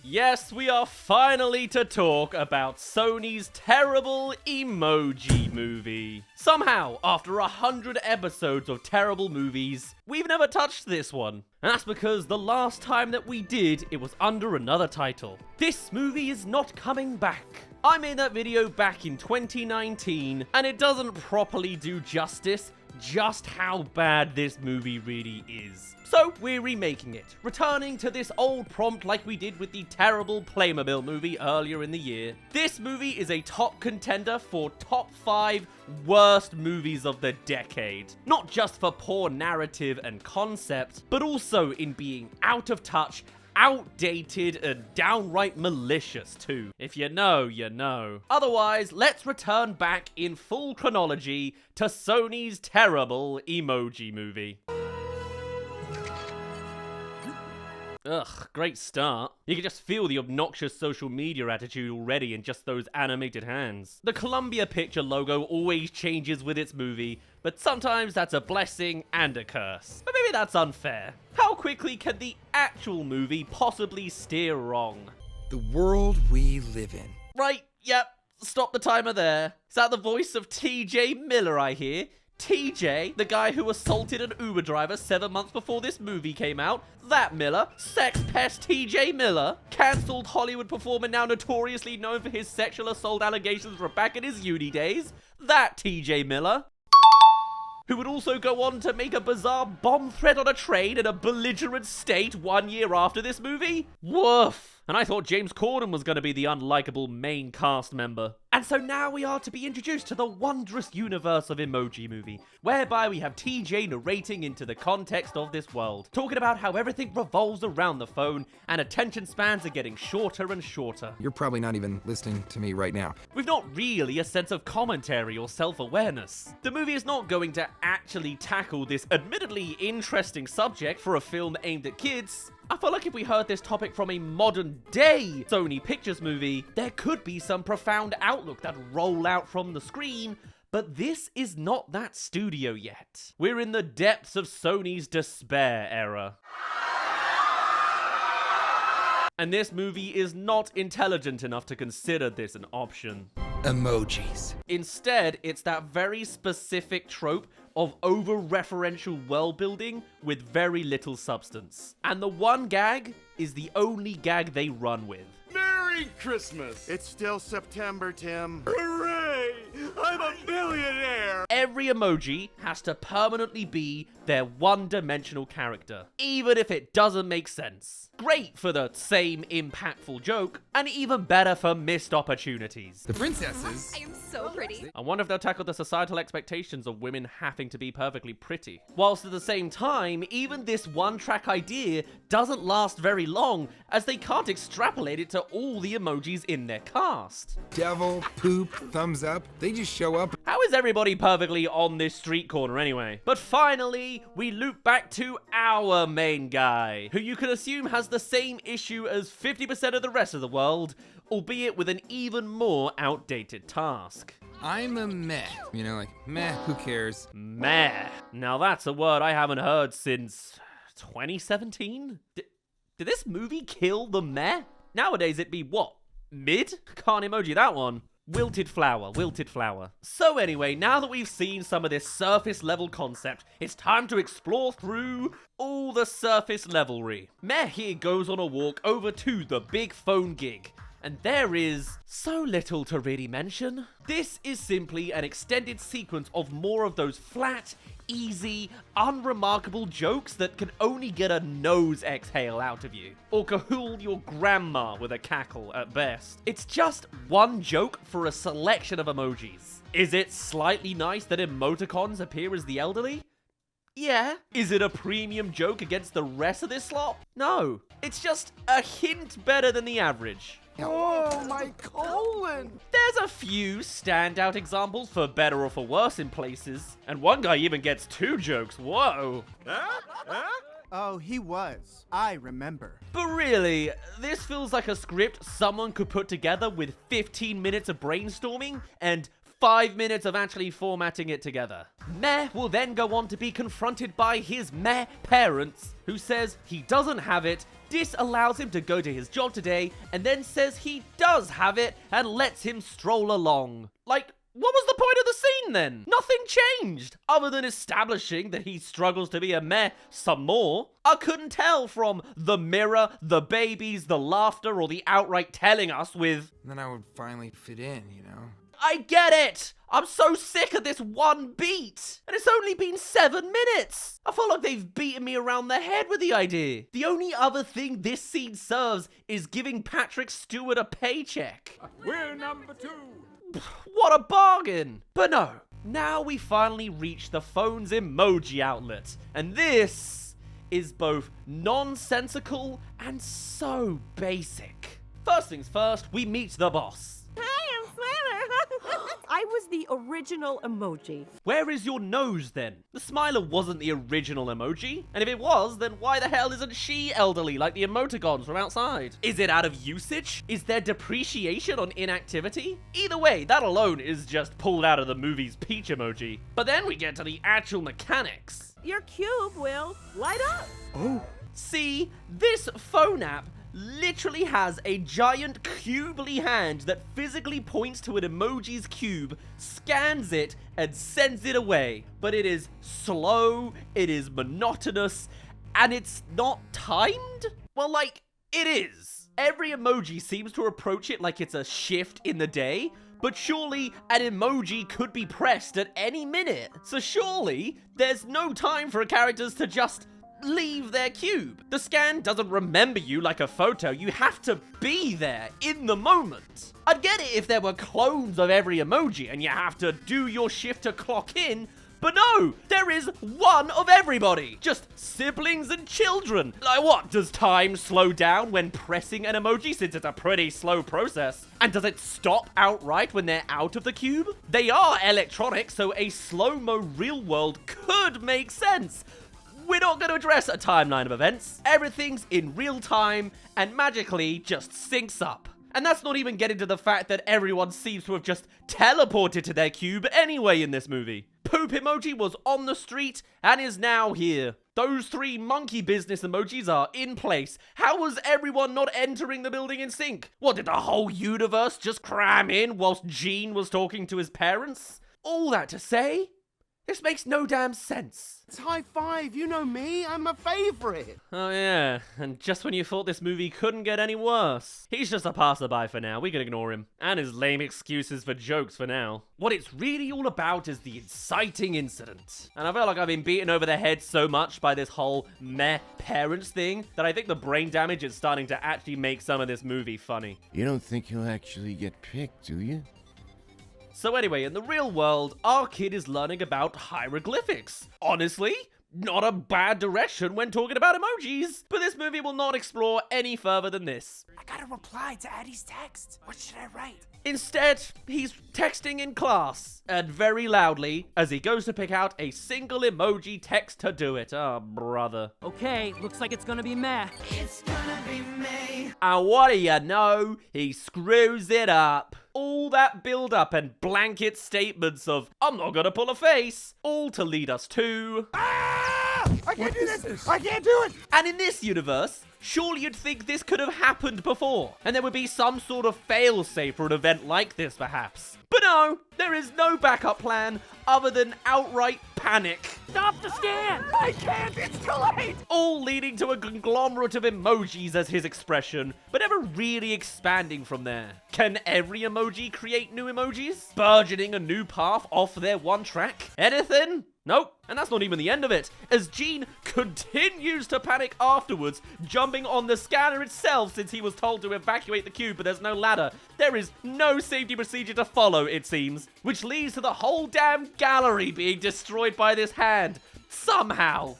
Yes, we are finally to talk about Sony's Terrible Emoji Movie. Somehow, after 100 episodes of terrible movies, we've never touched this one. And that's because the last time that we did, it was under another title. This movie is not coming back. I made that video back in 2019, and it doesn't properly do justice just how bad this movie really is. So we're remaking it, returning to this old prompt like we did with the terrible Playmobil movie earlier in the year. This movie is a top contender for top 5 worst movies of the decade. Not just for poor narrative and concept, but also in being out of touch, outdated, and downright malicious too. If you know, you know. Otherwise, let's return back in full chronology to Sony's Terrible Emoji Movie. Ugh, great start. You can just feel the obnoxious social media attitude already in just those animated hands. The Columbia Picture logo always changes with its movie, but sometimes that's a blessing and a curse. But maybe that's unfair. How quickly can the actual movie possibly steer wrong? The world we live in. Right, yep, stop the timer there. Is that the voice of TJ Miller I hear? TJ, the guy who assaulted an Uber driver 7 months before this movie came out. That Miller, sex pest TJ Miller, cancelled Hollywood performer now notoriously known for his sexual assault allegations from back in his uni days. That TJ Miller, who would also go on to make a bizarre bomb threat on a train in a belligerent state 1 year after this movie? Woof. And I thought James Corden was going to be the unlikable main cast member. And so now we are to be introduced to the wondrous universe of Emoji Movie, whereby we have TJ narrating into the context of this world, talking about how everything revolves around the phone and attention spans are getting shorter and shorter. You're probably not even listening to me right now. We've not really a sense of commentary or self-awareness. The movie is not going to actually tackle this admittedly interesting subject for a film aimed at kids. I feel like if we heard this topic from a modern day Sony Pictures movie, there could be some profound outlook that roll out from the screen, but this is not that studio yet. We're in the depths of Sony's despair era. And this movie is not intelligent enough to consider this an option. Emojis. Instead, it's that very specific trope of over-referential world building with very little substance. And the one gag is the only gag they run with. Merry Christmas! It's still September, Tim. Hooray! I'm a millionaire! Every emoji has to permanently be their one-dimensional character, even if it doesn't make sense. Great for the same impactful joke, and even better for missed opportunities. The princesses. I am so pretty. I wonder if they'll tackle the societal expectations of women having to be perfectly pretty. Whilst at the same time, even this one-track idea doesn't last very long, as they can't extrapolate it to all the emojis in their cast. Devil, poop, thumbs up. They just show up. How is everybody perfectly on this street corner anyway? But finally, we loop back to our main guy, who you can assume has the same issue as 50% of the rest of the world, albeit with an even more outdated task. I'm a meh. You know, like, meh, who cares? Meh. Now that's a word I haven't heard since 2017? Did this movie kill the meh? Nowadays it'd be what? Mid? Can't emoji that one. Wilted flower, wilted flower. So anyway, now that we've seen some of this surface level concept, it's time to explore through all the surface levelry. Meh here goes on a walk over to the big phone gig, and there is so little to really mention. This is simply an extended sequence of more of those flat, easy, unremarkable jokes that can only get a nose exhale out of you, or cahool your grandma with a cackle at best. It's just one joke for a selection of emojis. Is it slightly nice that emoticons appear as the elderly? Yeah. Is it a premium joke against the rest of this slop? No. It's just a hint better than the average. Oh, my colon! There's a few standout examples for better or for worse in places, and one guy even gets 2 jokes. Whoa. Oh, he was. I remember. But really, this feels like a script someone could put together with 15 minutes of brainstorming and 5 minutes of actually formatting it together. Meh will then go on to be confronted by his meh parents, who says he doesn't have it, This allows him to go to his job today and then says he does have it and lets him stroll along. Like, what was the point of the scene then? Nothing changed, other than establishing that he struggles to be a meh some more. I couldn't tell from the mirror, the babies, the laughter, or the outright telling us with, Then I would finally fit in, you know? I get it! I'm so sick of this one beat! And it's only been 7 minutes! I feel like they've beaten me around the head with the idea. The only other thing this scene serves is giving Patrick Stewart a paycheck. We're number 2. What a bargain! But no, now we finally reach the phone's emoji outlet. And this is both nonsensical and so basic. First things first, we meet the boss. Hi, I'm Smiler. I was the original emoji. Where is your nose then? The smiler wasn't the original emoji. And if it was, then why the hell isn't she elderly like the emoticons from outside? Is it out of usage? Is there depreciation on inactivity? Either way, that alone is just pulled out of the movie's Peach emoji. But then we get to the actual mechanics. Your cube will light up. See, this phone app literally has a giant cubely hand that physically points to an emoji's cube, scans it, and sends it away. But it is slow, it is monotonous, and it's not timed? Well, like, it is. Every emoji seems to approach it like it's a shift in the day, but surely an emoji could be pressed at any minute. So surely there's no time for characters to just leave their cube. The scan doesn't remember you like a photo. You have to be there in the moment. I'd get it if there were clones of every emoji and you have to do your shift to clock in, but no, there is one of everybody. Just siblings and children. Like what, does time slow down when pressing an emoji since it's a pretty slow process? And does it stop outright when they're out of the cube? They are electronic, so a slow-mo real world could make sense. We're not going to address a timeline of events. Everything's in real time and magically just syncs up. And that's not even getting to the fact that everyone seems to have just teleported to their cube anyway in this movie. Poop emoji was on the street and is now here. Those 3 monkey business emojis are in place. How was everyone not entering the building in sync? What, did the whole universe just cram in whilst Gene was talking to his parents? All that to say, this makes no damn sense. It's high five, you know me, I'm a favorite. Oh yeah, and just when you thought this movie couldn't get any worse. He's just a passerby for now, we can ignore him. And his lame excuses for jokes for now. What it's really all about is the inciting incident. And I feel like I've been beaten over the head so much by this whole meh parents thing that I think the brain damage is starting to actually make some of this movie funny. You don't think he'll actually get picked, do you? So anyway, in the real world, our kid is learning about hieroglyphics. Honestly, not a bad direction when talking about emojis. But this movie will not explore any further than this. I gotta reply to Addie's text. What should I write? Instead, he's texting in class, and very loudly, as he goes to pick out a single emoji text to do it. Oh, brother. Okay, looks like it's gonna be meh. And what do you know? He screws it up. All that build-up and blanket statements of, I'm not gonna pull a face, all to lead us to... I can't do this! I can't do it! And in this universe, surely you'd think this could have happened before, and there would be some sort of fail-safe for an event like this, perhaps. But no, there is no backup plan other than outright panic. Stop the scan! I can't! It's too late! All leading to a conglomerate of emojis as his expression, but never really expanding from there. Can every emoji create new emojis? Burgeoning a new path off their one track? Anything? Nope. And that's not even the end of it, as Gene continues to panic afterwards, jumping on the scanner itself since he was told to evacuate the cube, but there's no ladder. There is no safety procedure to follow, it seems, which leads to the whole damn gallery being destroyed by this hand. Somehow.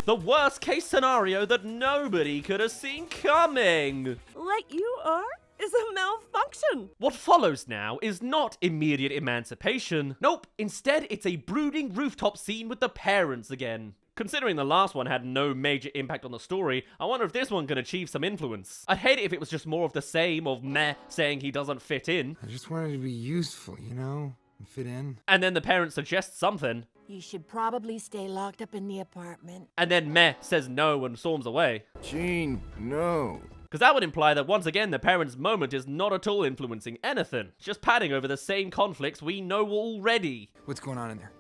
The worst case scenario that nobody could have seen coming. Like you are? Is a malfunction. What follows now is not immediate emancipation. Nope, instead it's a brooding rooftop scene with the parents again. Considering the last one had no major impact on the story, I wonder if this one can achieve some influence. I'd hate it if it was just more of the same of meh saying he doesn't fit in. I just wanted to be useful, you know? And fit in. And then the parents suggest something. You should probably stay locked up in the apartment. And then Meh says no and storms away. Gene, no. Because that would imply that once again the parents' moment is not at all influencing anything. Just padding over the same conflicts we know already. What's going on in there?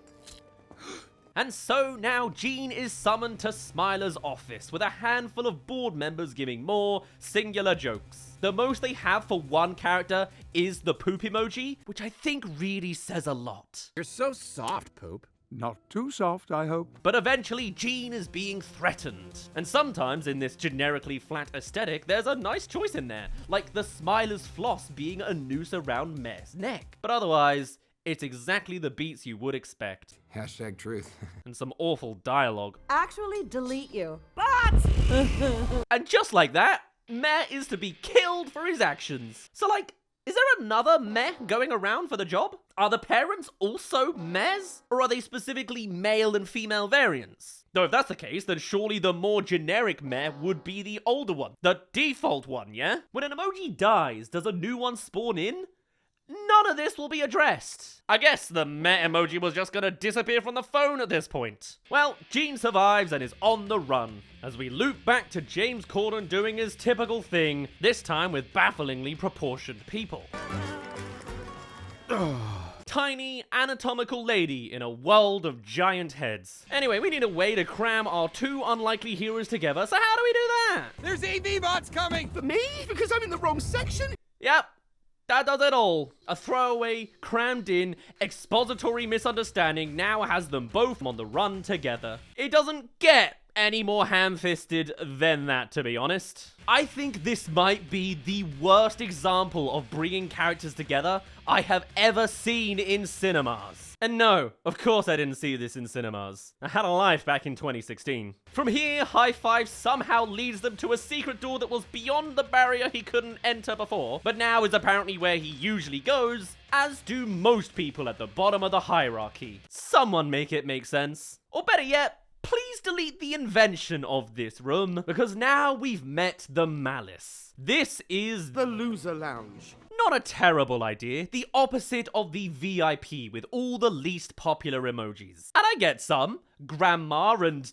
And so now Gene is summoned to Smiler's office with a handful of board members giving more singular jokes. The most they have for one character is the poop emoji, which I think really says a lot. You're so soft, Poop. Not too soft, I hope. But eventually Gene is being threatened. And sometimes in this generically flat aesthetic, there's a nice choice in there, like the Smiler's floss being a noose around Meh's neck. But otherwise, it's exactly the beats you would expect. Hashtag truth. And some awful dialogue. Actually, delete you. And just like that, Meh is to be killed for his actions. So like, is there another Meh going around for the job? Are the parents also Mehs? Or are they specifically male and female variants? Though if that's the case, then surely the more generic Meh would be the older one. The default one, yeah? When an emoji dies, does a new one spawn in? None of this will be addressed. I guess the Meh emoji was just gonna disappear from the phone at this point. Well, Gene survives and is on the run, as we loop back to James Corden doing his typical thing, this time with bafflingly proportioned people. Tiny, anatomical lady in a world of giant heads. Anyway, we need a way to cram our two unlikely heroes together, so how do we do that? There's AV bots coming! For me? Because I'm in the wrong section? Yep. That does it all. A throwaway, crammed in, expository misunderstanding now has them both on the run together. It doesn't get any more ham-fisted than that, to be honest. I think this might be the worst example of bringing characters together I have ever seen in cinemas. And no, of course I didn't see this in cinemas. I had a life back in 2016. From here, High Five somehow leads them to a secret door that was beyond the barrier he couldn't enter before, but now is apparently where he usually goes, as do most people at the bottom of the hierarchy. Someone make it make sense. Or better yet, please delete the invention of this room, because now we've met the malice. This is The loser lounge. not a terrible idea, the opposite of the VIP with all the least popular emojis. And I get some, grandma and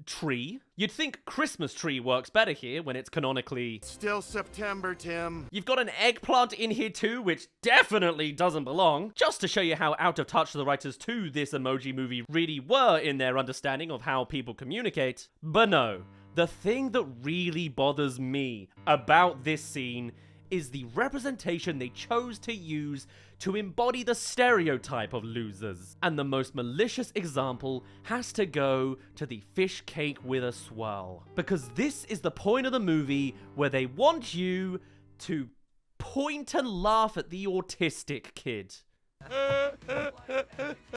tree. You'd think Christmas tree works better here when it's canonically... Still September, Tim. You've got an eggplant in here too, which definitely doesn't belong, just to show you how out of touch the writers to this emoji movie really were in their understanding of how people communicate. But no, the thing that really bothers me about this scene is the representation they chose to use to embody the stereotype of losers. And the most malicious example has to go to the fish cake with a swirl. Because this is the point of the movie where they want you to point and laugh at the autistic kid.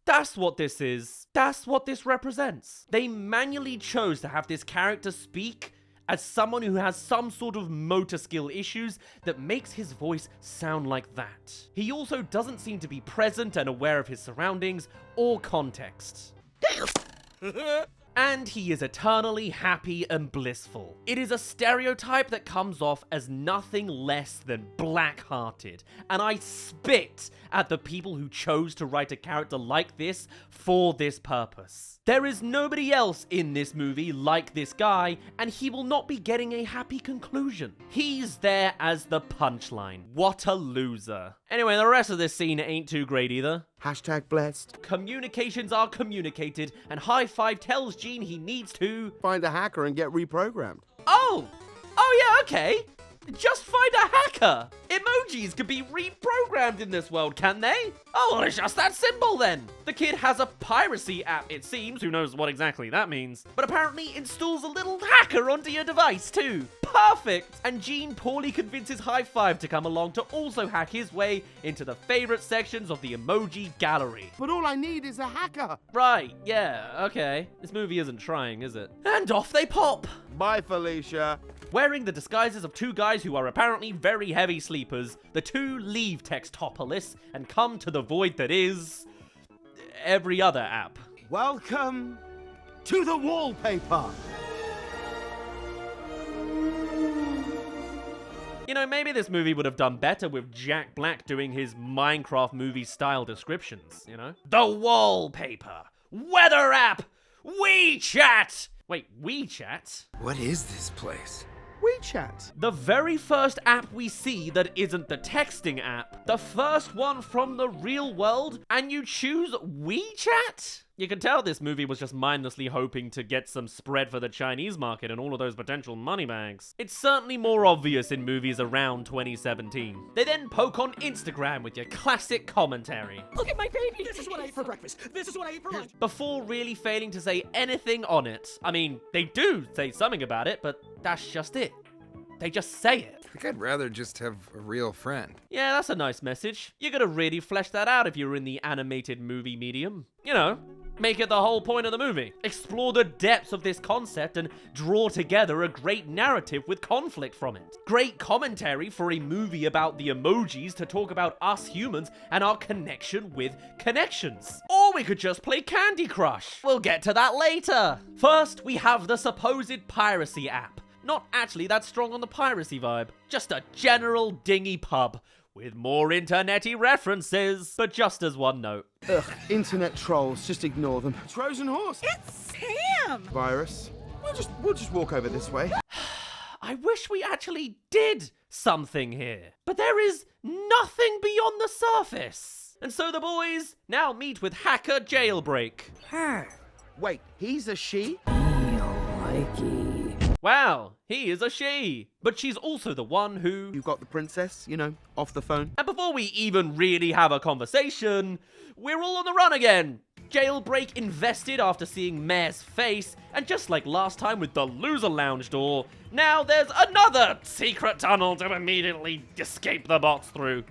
That's what this is. That's what this represents. They manually chose to have this character speak as someone who has some sort of motor skill issues that makes his voice sound like that. He also doesn't seem to be present and aware of his surroundings or context. And he is eternally happy and blissful. It is a stereotype that comes off as nothing less than black-hearted, and I spit at the people who chose to write a character like this for this purpose. There is nobody else in this movie like this guy, and he will not be getting a happy conclusion. He's there as the punchline. What a loser. Anyway, the rest of this scene ain't too great either. Hashtag blessed. Communications are communicated, and High Five tells Gene he needs to... Find a hacker and get reprogrammed. Oh yeah, okay. Just find a hacker. Emojis could be reprogrammed in this world, can they? Oh, well, it's just that simple then. The kid has a piracy app, it seems. Who knows what exactly that means. But apparently installs a little hacker onto your device too. Perfect. And Gene poorly convinces High Five to come along to also hack his way into the favorite sections of the emoji gallery. But all I need is a hacker. Right, yeah, okay. This movie isn't trying, is it? And off they pop. Bye, Felicia. Wearing the disguises of two guys who are apparently very heavy sleepers, the two leave Textopolis and come to the void that is... every other app. Welcome to the wallpaper. You know, maybe this movie would have done better with Jack Black doing his Minecraft movie style descriptions, you know? The wallpaper. weather app, WeChat. Wait, WeChat? What is this place? WeChat. The very first app we see that isn't the texting app. The first one from the real world, and you choose WeChat? You can tell this movie was just mindlessly hoping to get some spread for the Chinese market and all of those potential money bags. It's certainly more obvious in movies around 2017. They then poke on Instagram with your classic commentary. Look at my baby! This is what I ate for breakfast. This is what I ate for lunch. Before really failing to say anything on it. I mean, they do say something about it, but that's just it. They just say it. I think I'd rather just have a real friend. Yeah, that's a nice message. You're gonna really flesh that out if you were in the animated movie medium. You know, make it the whole point of the movie. Explore the depths of this concept and draw together a great narrative with conflict from it. Great commentary for a movie about the emojis to talk about us humans and our connection with connections. Or we could just play Candy Crush. We'll get to that later. First, we have the supposed piracy app. Not actually that strong on the piracy vibe. Just a general dingy pub with more internet-y references. But just as one note. Ugh, internet trolls, just ignore them. Trojan horse. It's Sam! Virus. We'll just walk over this way. I wish we actually did something here. But there is nothing beyond the surface. And so the boys now meet with hacker Jailbreak. Wait, he's a she? Wow, he is a she. But she's also the one who... You got the princess, you know, off the phone. And before we even really have a conversation, we're all on the run again. Jailbreak invested after seeing Mare's face, and just like last time with the loser lounge door, now there's another secret tunnel to immediately escape the bots through.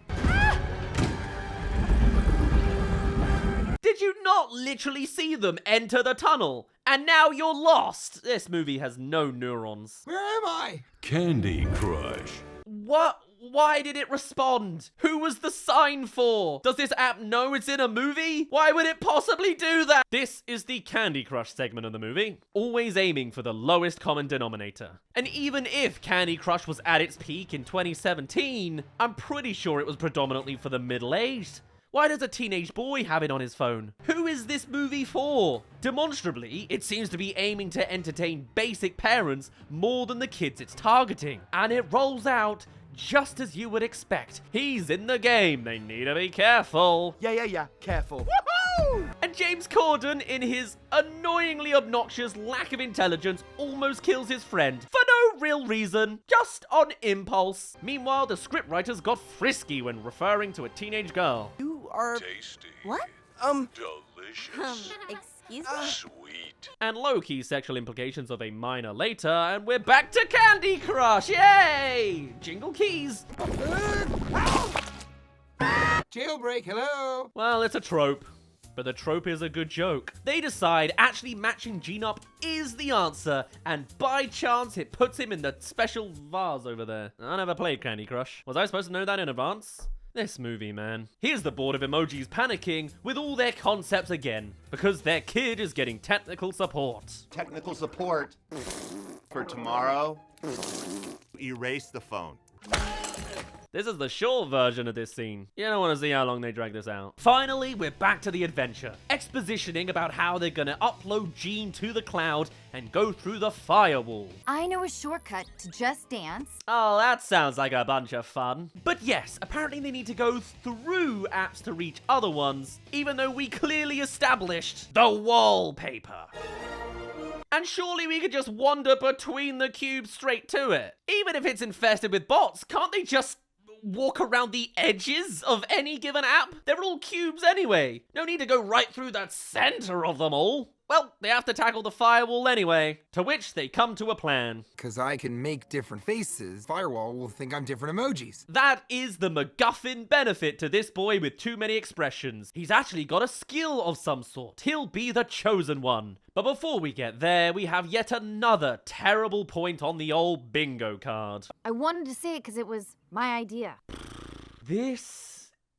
Did you not literally see them enter the tunnel? And now you're lost. This movie has no neurons. Where am I? Candy Crush. What? Why did it respond? Who was the sign for? Does this app know it's in a movie? Why would it possibly do that? This is the Candy Crush segment of the movie, always aiming for the lowest common denominator. And even if Candy Crush was at its peak in 2017, I'm pretty sure it was predominantly for the middle-aged. Why does a teenage boy have it on his phone? Who is this movie for? Demonstrably, it seems to be aiming to entertain basic parents more than the kids it's targeting. And it rolls out just as you would expect. He's in the game. They need to be careful. Yeah. Careful. Woohoo! And James Corden, in his annoyingly obnoxious lack of intelligence, almost kills his friend for no real reason, just on impulse. Meanwhile, the scriptwriters got frisky when referring to a teenage girl. You are... Tasty. What? Delicious. Excuse me? Sweet. And low-key sexual implications of a minor later, and we're back to Candy Crush! Yay! Jingle keys. Jailbreak, hello? Well, it's a trope. But the trope is a good joke. They decide actually matching Gene up is the answer, and by chance it puts him in the special vase over there. I never played Candy Crush. Was I supposed to know that in advance? This movie, man. Here's the board of emojis panicking with all their concepts again, because their kid is getting technical support. Technical support for tomorrow. Erase the phone. This is the short version of this scene. You don't want to see how long they drag this out. Finally, we're back to the adventure. Expositioning about how they're gonna upload Gene to the cloud and go through the firewall. I know a shortcut to Just Dance. Oh, that sounds like a bunch of fun. But yes, apparently they need to go through apps to reach other ones, even though we clearly established the wallpaper. And surely we could just wander between the cubes straight to it. Even if it's infested with bots, can't they just walk around the edges of any given app? They're all cubes anyway. No need to go right through the center of them all. Well, they have to tackle the firewall anyway, to which they come to a plan. Because I can make different faces, Firewall will think I'm different emojis. That is the MacGuffin benefit to this boy with too many expressions. He's actually got a skill of some sort. He'll be the chosen one. But before we get there, we have yet another terrible point on the old bingo card. I wanted to say it because it was my idea. This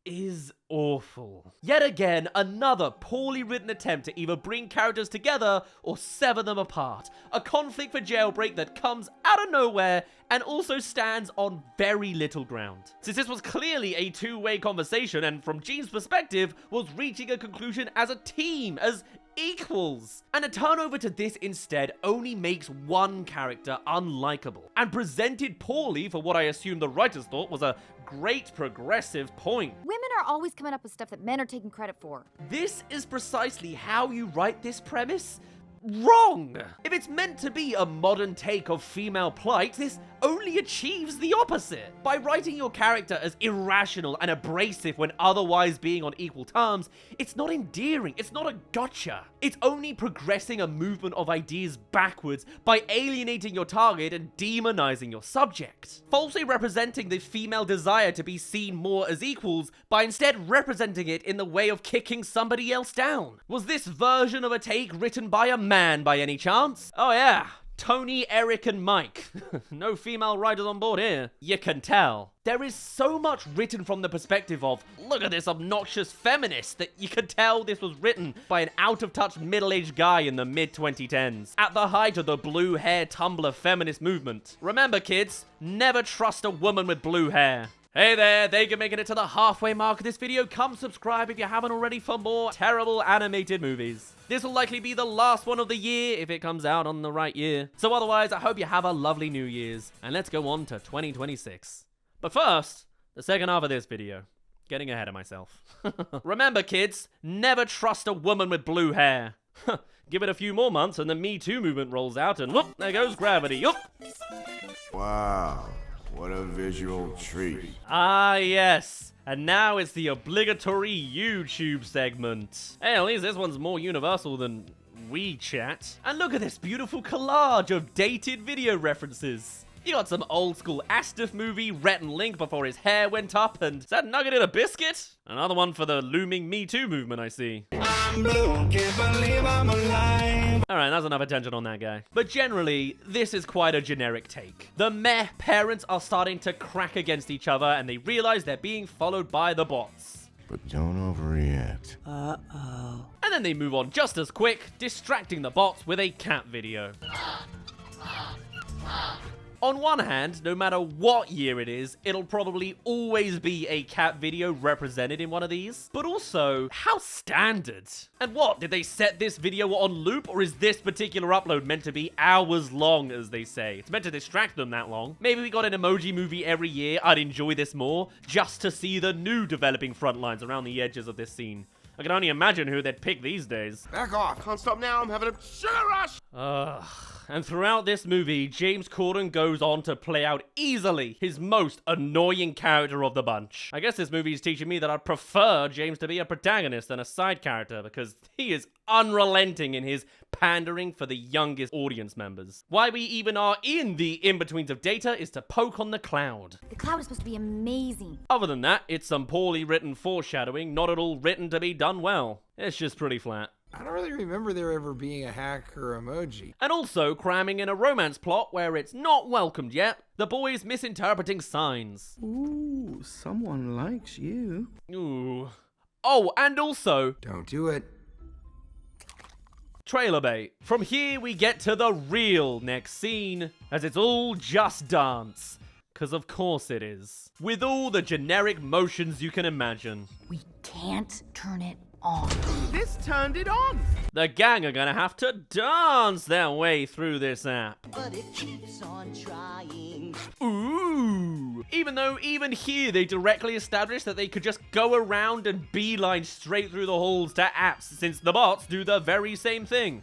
is awful. Yet again, another poorly written attempt to either bring characters together or sever them apart. A conflict for Jailbreak that comes out of nowhere and also stands on very little ground. Since this was clearly a two-way conversation and from Gene's perspective was reaching a conclusion as a team, as equals. And a turnover to this instead only makes one character unlikable, and presented poorly for what I assume the writers thought was a great progressive point. Women are always coming up with stuff that men are taking credit for. This is precisely how you write this premise? Wrong! If it's meant to be a modern take of female plight, this only achieves the opposite. By writing your character as irrational and abrasive when otherwise being on equal terms, it's not endearing, it's not a gotcha. It's only progressing a movement of ideas backwards by alienating your target and demonizing your subject. Falsely representing the female desire to be seen more as equals by instead representing it in the way of kicking somebody else down. Was this version of a take written by a man by any chance? Oh yeah. Tony, Eric, and Mike. No female writers on board here. You can tell. There is so much written from the perspective of, look at this obnoxious feminist, that you could tell this was written by an out-of-touch middle-aged guy in the mid-2010s, at the height of the blue hair Tumblr feminist movement. Remember, kids, never trust a woman with blue hair. Hey there, thank you for making it to the halfway mark of this video. Come subscribe if you haven't already for more terrible animated movies. This will likely be the last one of the year if it comes out on the right year. So otherwise, I hope you have a lovely New Year's, and let's go on to 2026. But first, the second half of this video. Getting ahead of myself. Remember, kids, never trust a woman with blue hair. Give it a few more months and the Me Too movement rolls out and whoop, there goes gravity. Whoop. Wow. What a visual treat. Ah, yes. And now it's the obligatory YouTube segment. Hey, at least this one's more universal than WeChat. And look at this beautiful collage of dated video references. You got some old school Astaf movie, Rhett and Link before his hair went up, and is that Nugget in a biscuit? Another one for the looming Me Too movement, I see. I'm blue, can't believe I'm alive. Alright, that's enough attention on that guy. But generally, this is quite a generic take. The meh parents are starting to crack against each other, and they realize they're being followed by the bots. But don't overreact. Uh-oh. And then they move on just as quick, distracting the bots with a cat video. On one hand, no matter what year it is, it'll probably always be a cat video represented in one of these. But also, how standard? And what, did they set this video on loop, or is this particular upload meant to be hours long, as they say? It's meant to distract them that long. Maybe we got an emoji movie every year, I'd enjoy this more, just to see the new developing front lines around the edges of this scene. I can only imagine who they'd pick these days. Back off. Can't stop now. I'm having a sugar rush. And throughout this movie, James Corden goes on to play out easily his most annoying character of the bunch. I guess this movie is teaching me that I'd prefer James to be a protagonist than a side character, because he is unrelenting in his pandering for the youngest audience members. Why we even are in the in-betweens of data is to poke on the cloud. The cloud is supposed to be amazing. Other than that, it's some poorly written foreshadowing, not at all written to be done well. It's just pretty flat. I don't really remember there ever being a hacker emoji. And also cramming in a romance plot where it's not welcomed yet. The boys misinterpreting signs. Ooh, someone likes you. Ooh. Oh, and also... Don't do it. Trailer bait. From here we get to the real next scene, as it's all just dance. Cause of course it is. With all the generic motions you can imagine. We can't turn it on. This turned it on. The gang are gonna have to dance their way through this app. But it keeps on trying. Ooh. Even though even here they directly established that they could just go around and beeline straight through the halls to apps, since the bots do the very same thing.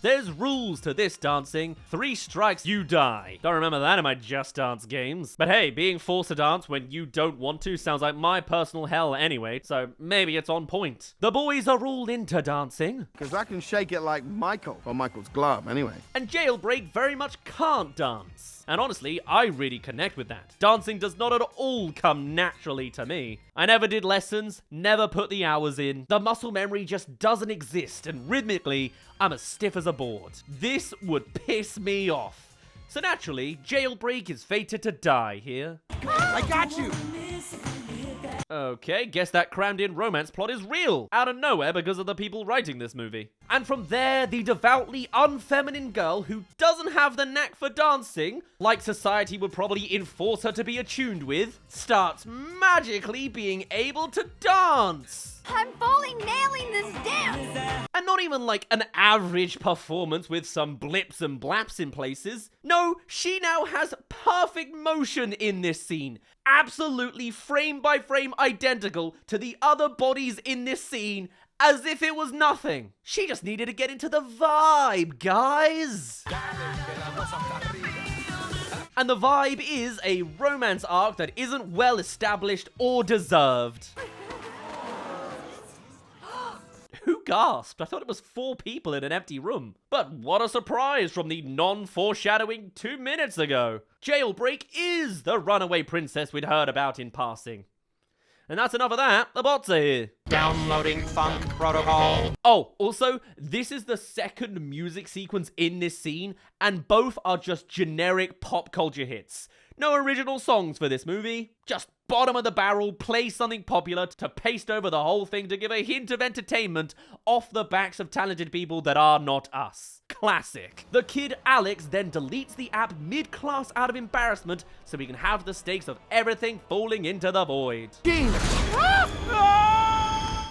There's rules to this dancing. 3 strikes, you die. Don't remember that in my Just Dance games. But hey, being forced to dance when you don't want to sounds like my personal hell anyway, so maybe it's on point. The boys are all into dancing. Because I can shake it like Michael. Or Michael's glove, anyway. And Jailbreak very much can't dance. And honestly, I really connect with that. Dancing does not at all come naturally to me. I never did lessons, never put the hours in. The muscle memory just doesn't exist, and rhythmically, I'm as stiff as a board. This would piss me off. So naturally, Jailbreak is fated to die here. I got you! Okay, guess that crammed in romance plot is real. Out of nowhere because of the people writing this movie. And from there, the devoutly unfeminine girl who doesn't have the knack for dancing, like society would probably enforce her to be attuned with, starts magically being able to dance. I'm fully nailing this dance! And not even like an average performance with some blips and blaps in places. No, she now has perfect motion in this scene. Absolutely frame by frame identical to the other bodies in this scene, as if it was nothing. She just needed to get into the vibe, guys. And the vibe is a romance arc that isn't well established or deserved. Who gasped? I thought it was 4 people in an empty room. But what a surprise from the non-foreshadowing 2 minutes ago. Jailbreak is the runaway princess we'd heard about in passing. And that's enough of that. The bots are here. Downloading funk protocol. Oh, also, this is the second music sequence in this scene, and both are just generic pop culture hits. No original songs for this movie, just bottom of the barrel, play something popular to paste over the whole thing to give a hint of entertainment off the backs of talented people that are not us. Classic. The kid Alex then deletes the app mid-class out of embarrassment so we can have the stakes of everything falling into the void.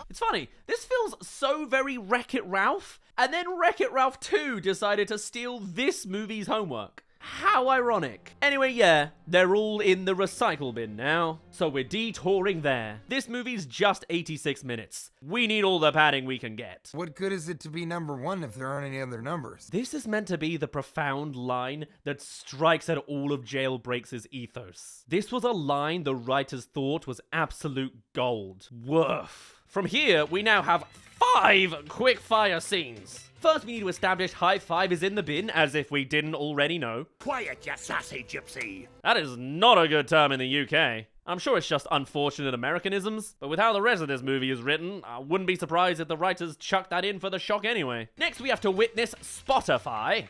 It's funny, this feels so very Wreck-It Ralph, and then Wreck-It Ralph 2 decided to steal this movie's homework. How ironic. Anyway, yeah, they're all in the recycle bin now, so we're detouring there. This movie's just 86 minutes. We need all the padding we can get. What good is it to be #1 if there aren't any other numbers? This is meant to be the profound line that strikes at all of Jailbreak's ethos. This was a line the writers thought was absolute gold. Woof. From here, we now have 5 quick-fire scenes. First, we need to establish high five is in the bin, as if we didn't already know. Quiet, you sassy gypsy. That is not a good term in the UK. I'm sure it's just unfortunate Americanisms, but with how the rest of this movie is written, I wouldn't be surprised if the writers chucked that in for the shock anyway. Next, we have to witness Spotify.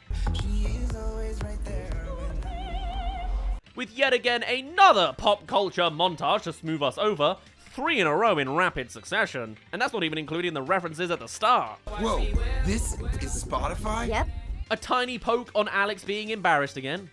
With yet again another pop culture montage to smooth us over. 3 in a row in rapid succession. And that's not even including the references at the start. Whoa, this is Spotify? Yep. A tiny poke on Alex being embarrassed again.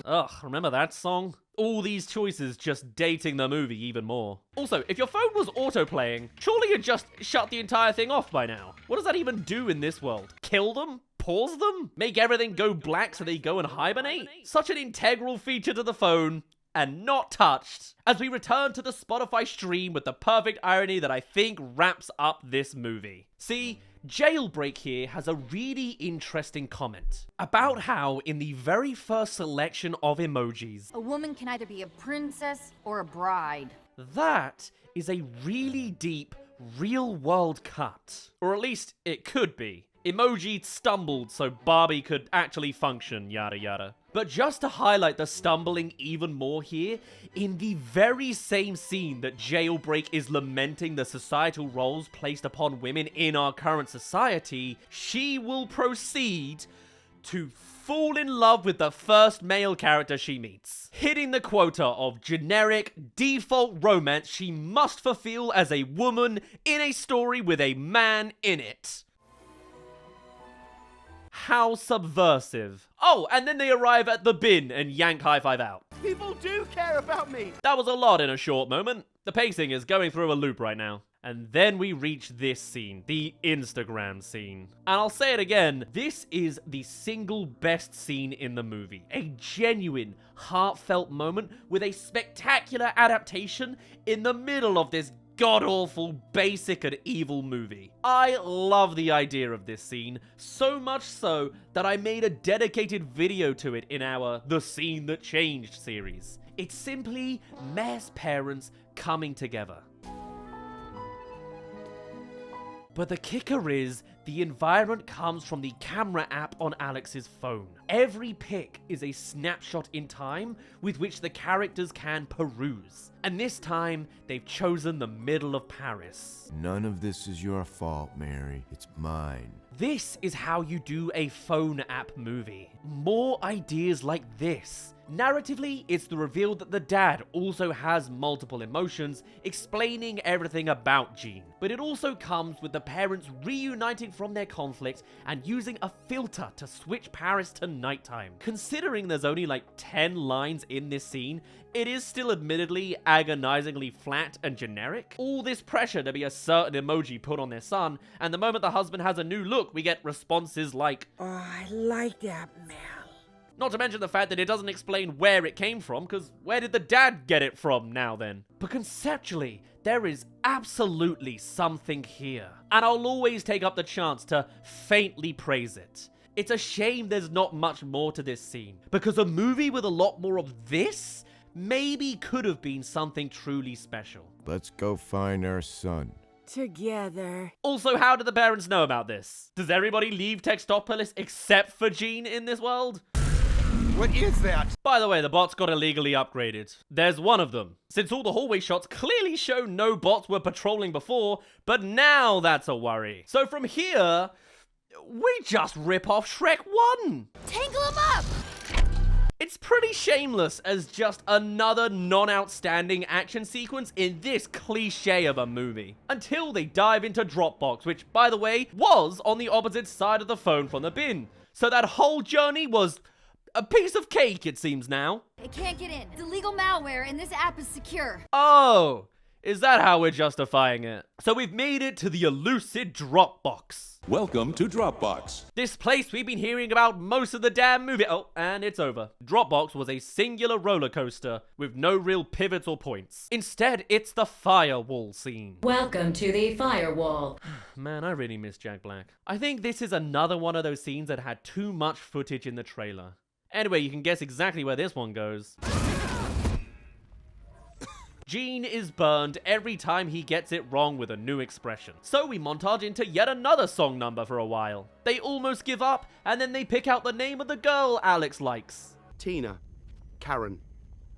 Ugh, remember that song? All these choices just dating the movie even more. Also, if your phone was auto-playing, surely you'd just shut the entire thing off by now. What does that even do in this world? Kill them? Pause them? Make everything go black so they go and hibernate? Such an integral feature to the phone. And not touched, as we return to the Spotify stream with the perfect irony that I think wraps up this movie. See, Jailbreak here has a really interesting comment about how in the very first selection of emojis, A woman can either be a princess or a bride. that is a really deep, real-world cut. Or at least it could be. Emoji stumbled so Barbie could actually function, yada yada. But just to highlight the stumbling even more here, in the very same scene that Jailbreak is lamenting the societal roles placed upon women in our current society, she will proceed to fall in love with the first male character she meets, hitting the quota of generic, default romance she must fulfill as a woman in a story with a man in it. How subversive. Oh, and then they arrive at the bin and yank high five out. People do care about me. That was a lot in a short moment. The pacing is going through a loop right now. And then we reach this scene, the Instagram scene. And I'll say it again, this is the single best scene in the movie. A genuine, heartfelt moment with a spectacular adaptation in the middle of this god-awful, basic and evil movie. I love the idea of this scene, so much so that I made a dedicated video to it in our The Scene That Changed series. It's simply mess parents coming together. But the kicker is, the environment comes from the camera app on Alex's phone. Every pic is a snapshot in time with which the characters can peruse. And this time, they've chosen the middle of Paris. None of this is your fault, Mary. It's mine. This is how you do a phone app movie. More ideas like this. Narratively, it's the reveal that the dad also has multiple emotions, explaining everything about Jean. But it also comes with the parents reuniting from their conflict and using a filter to switch Paris to nighttime. Considering there's only like 10 lines in this scene, it is still admittedly agonizingly flat and generic. All this pressure to be a certain emoji put on their son, and the moment the husband has a new look, we get responses like, Oh, I like that, Mel. Not to mention the fact that it doesn't explain where it came from, because where did the dad get it from now then? But conceptually, there is absolutely something here. And I'll always take up the chance to faintly praise it. It's a shame there's not much more to this scene, because a movie with a lot more of this maybe could have been something truly special. Let's go find our son. Together. Also, how do the parents know about this? Does everybody leave Textopolis except for Jean in this world? What is that? By the way, the bots got illegally upgraded. There's one of them, since all the hallway shots clearly show no bots were patrolling before, but now that's a worry. So from here, we just rip off Shrek 1. Tangle him up! It's pretty shameless as just another non-outstanding action sequence in this cliche of a movie. Until they dive into Dropbox, which, by the way, was on the opposite side of the phone from the bin. So that whole journey was a piece of cake, it seems now. It can't get in. It's illegal malware, and this app is secure. Oh, is that how we're justifying it? So we've made it to the elusive Dropbox. Welcome to Dropbox. This place we've been hearing about most of the damn movie. Oh, and it's over. Dropbox was a singular roller coaster with no real pivots or points. Instead, it's the Firewall scene. Welcome to the Firewall. Man, I really miss Jack Black. I think this is another one of those scenes that had too much footage in the trailer. Anyway, you can guess exactly where this one goes. Jean is burned every time he gets it wrong with a new expression. So we montage into yet another song number for a while. They almost give up, and then they pick out the name of the girl Alex likes. Tina, Karen,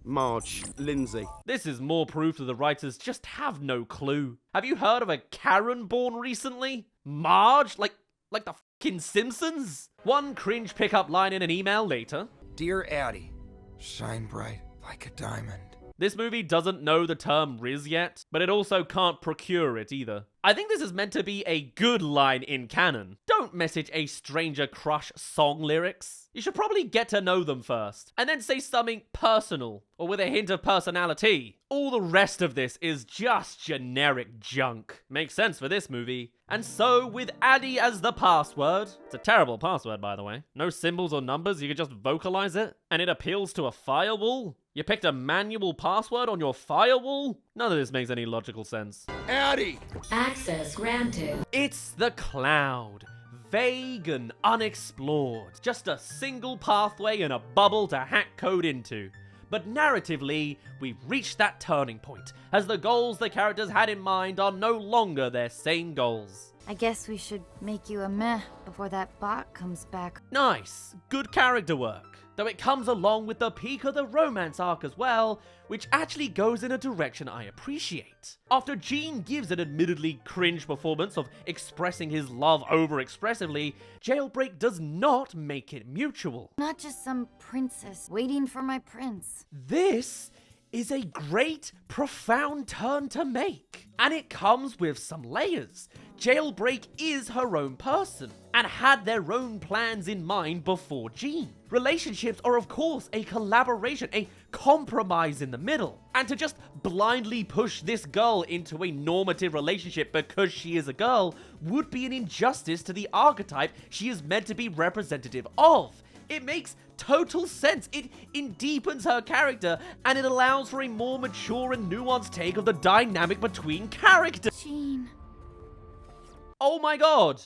Marge, Lindsay. This is more proof that the writers just have no clue. Have you heard of a Karen born recently? Marge? Like the fucking Simpsons? One cringe pickup line in an email later. Dear Addie, shine bright like a diamond. This movie doesn't know the term Riz yet, but it also can't procure it either. I think this is meant to be a good line in canon. Don't message a stranger crush song lyrics. You should probably get to know them first, and then say something personal, or with a hint of personality. All the rest of this is just generic junk. Makes sense for this movie. And so, with Addie as the password, it's a terrible password by the way, no symbols or numbers, you can just vocalize it, and it appeals to a firewall? You picked a manual password on your firewall? None of this makes any logical sense. Addie! Access granted. It's the cloud. Vague and unexplored. Just a single pathway and a bubble to hack code into. But narratively, we've reached that turning point, as the goals the characters had in mind are no longer their same goals. I guess we should make you a meh before that bot comes back. Nice. Good character work. Though it comes along with the peak of the romance arc as well, which actually goes in a direction I appreciate. After Jean gives an admittedly cringe performance of expressing his love over-expressively, Jailbreak does not make it mutual. Not just some princess waiting for my prince. This is a great, profound turn to make. And it comes with some layers. Jailbreak is her own person, and had their own plans in mind before Jean. Relationships are of course a collaboration, a compromise in the middle. And to just blindly push this girl into a normative relationship because she is a girl would be an injustice to the archetype she is meant to be representative of. It makes total sense. It deepens her character, and it allows for a more mature and nuanced take of the dynamic between characters. Jean. Oh my god!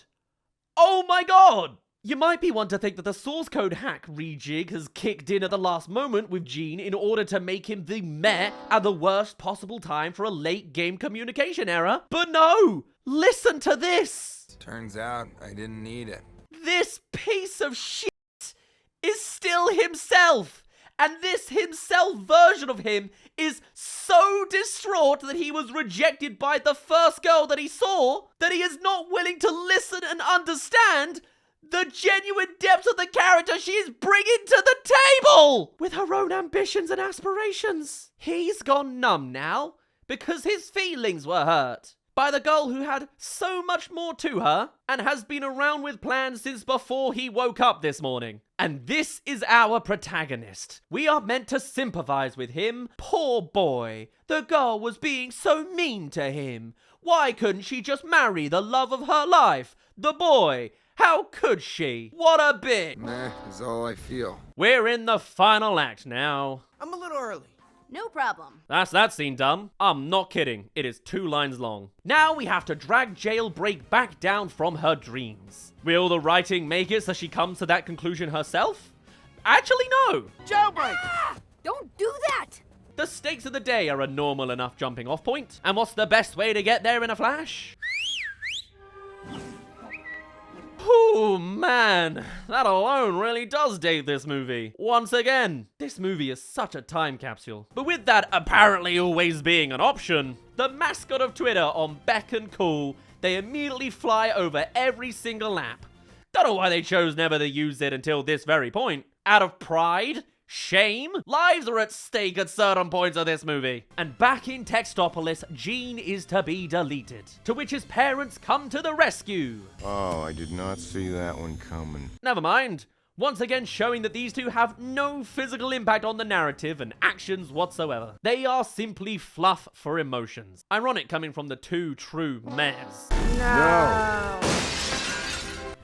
Oh my god! You might be one to think that the source code hack rejig has kicked in at the last moment with Jean in order to make him the meh at the worst possible time for a late game communication error. But no! Listen to this! Turns out I didn't need it. This piece of shit is still himself, and this himself version of him is so distraught that he was rejected by the first girl that he saw that he is not willing to listen and understand The genuine depths of the character she is bringing to the table with her own ambitions and aspirations. He's gone numb now because his feelings were hurt by the girl who had so much more to her and has been around with plans since before he woke up this morning. And this is our protagonist. We are meant to sympathize with him. Poor boy. The girl was being so mean to him. Why couldn't she just marry the love of her life? The boy. How could she? What a bitch. Meh is all I feel. We're in the final act now. I'm a little early. No problem. That's that scene done. I'm not kidding. It is 2 lines long. Now we have to drag Jailbreak back down from her dreams. Will the writing make it so she comes to that conclusion herself? Actually, no. Jailbreak! Don't do that! The stakes of the day are a normal enough jumping off point. And what's the best way to get there in a flash? Oh man, that alone really does date this movie. Once again, this movie is such a time capsule. But with that apparently always being an option, the mascot of Twitter on Beck and Cool, they immediately fly over every single app. Don't know why they chose never to use it until this very point. Out of pride? Shame? Lives are at stake at certain points of this movie. And back in Textopolis, Gene is to be deleted, to which his parents come to the rescue. Oh, I did not see that one coming. Never mind. Once again showing that these two have no physical impact on the narrative and actions whatsoever. They are simply fluff for emotions. Ironic coming from the two true mavs. No.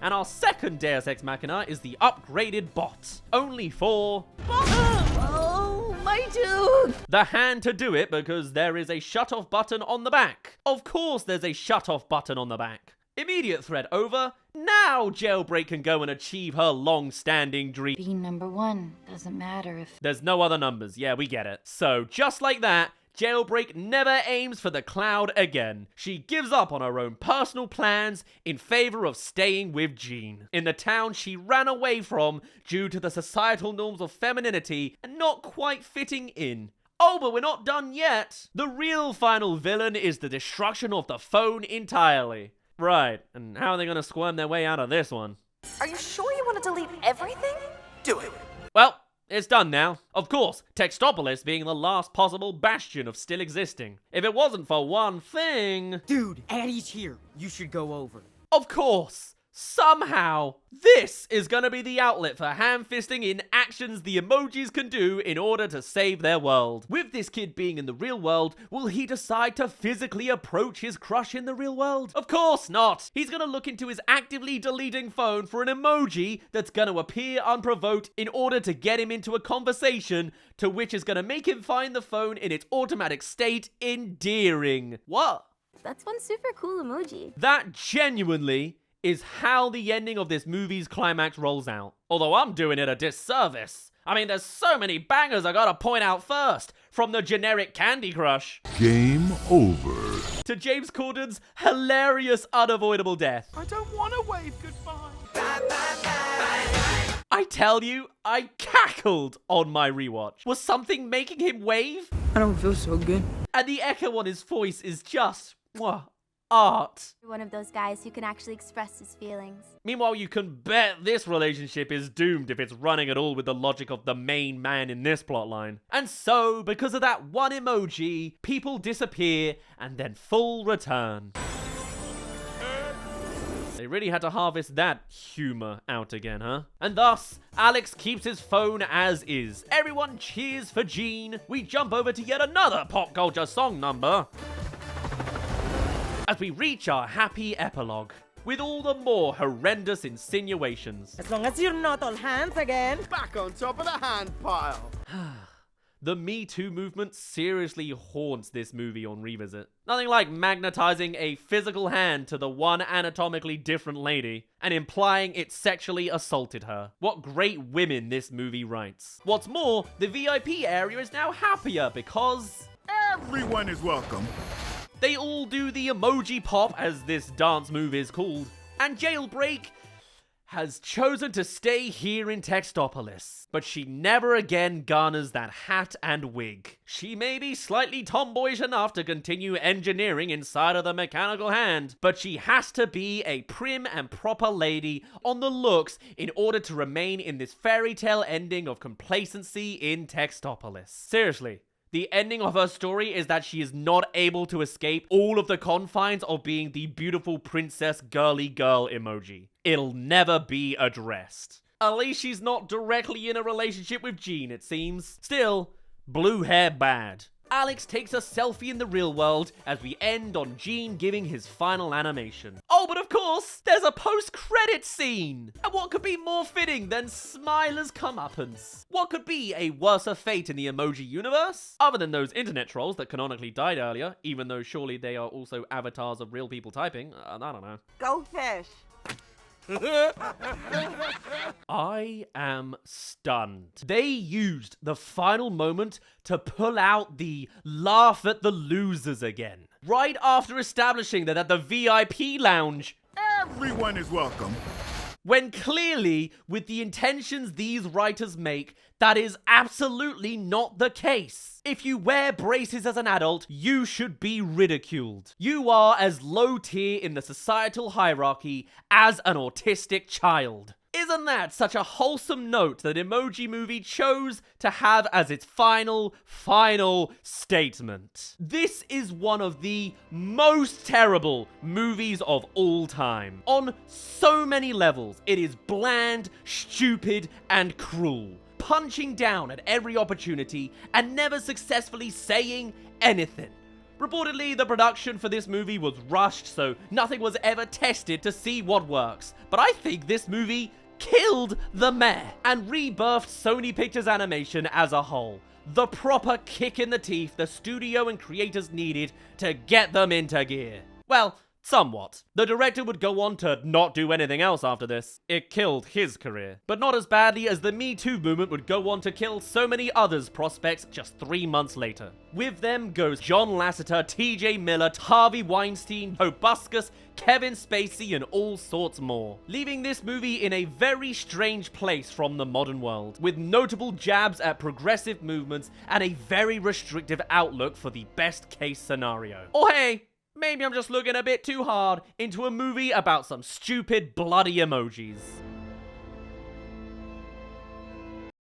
And our second Deus Ex Machina is the upgraded bot. Only for... Oh, my dude! the hand to do it because there is a shut-off button on the back. Of course there's a shut-off button on the back. Immediate thread over. Now Jailbreak can go and achieve her long-standing dream. Being number 1 doesn't matter if... There's no other numbers. Yeah, we get it. So, just like that, Jailbreak never aims for the cloud again. She gives up on her own personal plans in favor of staying with Gene, in the town she ran away from due to the societal norms of femininity and not quite fitting in. Oh, but we're not done yet. The real final villain is the destruction of the phone entirely. Right, and how are they going to squirm their way out of this one? Are you sure you want to delete everything? Do it. Well, it's done now. Of course, Textopolis being the last possible bastion of still existing. If it wasn't for one thing... Dude, Addie's here. You should go over. Of course! Somehow, this is gonna be the outlet for ham-fisting in actions the emojis can do in order to save their world. With this kid being in the real world, will he decide to physically approach his crush in the real world? Of course not! He's gonna look into his actively deleting phone for an emoji that's gonna appear unprovoked in order to get him into a conversation, to which is gonna make him find the phone in its automatic state endearing. What? That's one super cool emoji. That genuinely is how the ending of this movie's climax rolls out. Although I'm doing it a disservice. I mean, there's so many bangers I gotta point out first. From the generic Candy Crush. Game over. To James Corden's hilarious unavoidable death. I don't want to wave goodbye. I tell you, I cackled on my rewatch. Was something making him wave? I don't feel so good. And the echo on his voice is just... art. You're one of those guys who can actually express his feelings. Meanwhile, you can bet this relationship is doomed if it's running at all with the logic of the main man in this plotline. And so, because of that one emoji, people disappear and then full return. They really had to harvest that humor out again, huh? And thus, Alex keeps his phone as is. Everyone cheers for Gene. We jump over to yet another pop culture song number, as we reach our happy epilogue, with all the more horrendous insinuations. As long as you're not on hands again. Back on top of the hand pile. The Me Too movement seriously haunts this movie on revisit. Nothing like magnetizing a physical hand to the one anatomically different lady and implying it sexually assaulted her. What great women this movie writes. What's more, the VIP area is now happier because... everyone is welcome. They all do the emoji pop, as this dance move is called, and Jailbreak has chosen to stay here in Textopolis, but she never again garners that hat and wig. She may be slightly tomboyish enough to continue engineering inside of the mechanical hand, but she has to be a prim and proper lady on the looks in order to remain in this fairy tale ending of complacency in Textopolis. Seriously. The ending of her story is that she is not able to escape all of the confines of being the beautiful princess girly girl emoji. It'll never be addressed. At least she's not directly in a relationship with Jean, it seems. Still, blue hair bad. Alex takes a selfie in the real world as we end on Jean giving his final animation. Oh, but of course, there's a post-credit scene! And what could be more fitting than Smiler's comeuppance? What could be a worse fate in the emoji universe? Other than those internet trolls that canonically died earlier, even though surely they are also avatars of real people typing. I don't know. Go fish. I am stunned. They used the final moment to pull out the laugh at the losers again. Right after establishing that at the VIP lounge, everyone is welcome. When clearly, with the intentions these writers make, that is absolutely not the case. If you wear braces as an adult, you should be ridiculed. You are as low tier in the societal hierarchy as an autistic child. Isn't that such a wholesome note that Emoji Movie chose to have as its final statement? This is one of the most terrible movies of all time. On so many levels, it is bland, stupid, and cruel. Punching down at every opportunity and never successfully saying anything. Reportedly, the production for this movie was rushed, so nothing was ever tested to see what works. But I think this movie killed the meh and rebirthed Sony Pictures Animation as a whole. The proper kick in the teeth the studio and creators needed to get them into gear. Well, somewhat. The director would go on to not do anything else after this. It killed his career. But not as badly as the Me Too movement would go on to kill so many others' prospects just 3 months later. With them goes John Lasseter, TJ Miller, Harvey Weinstein, Hobuscus, Kevin Spacey, and all sorts more. Leaving this movie in a very strange place from the modern world, with notable jabs at progressive movements and a very restrictive outlook for the best case scenario. Or hey, maybe I'm just looking a bit too hard into a movie about some stupid bloody emojis.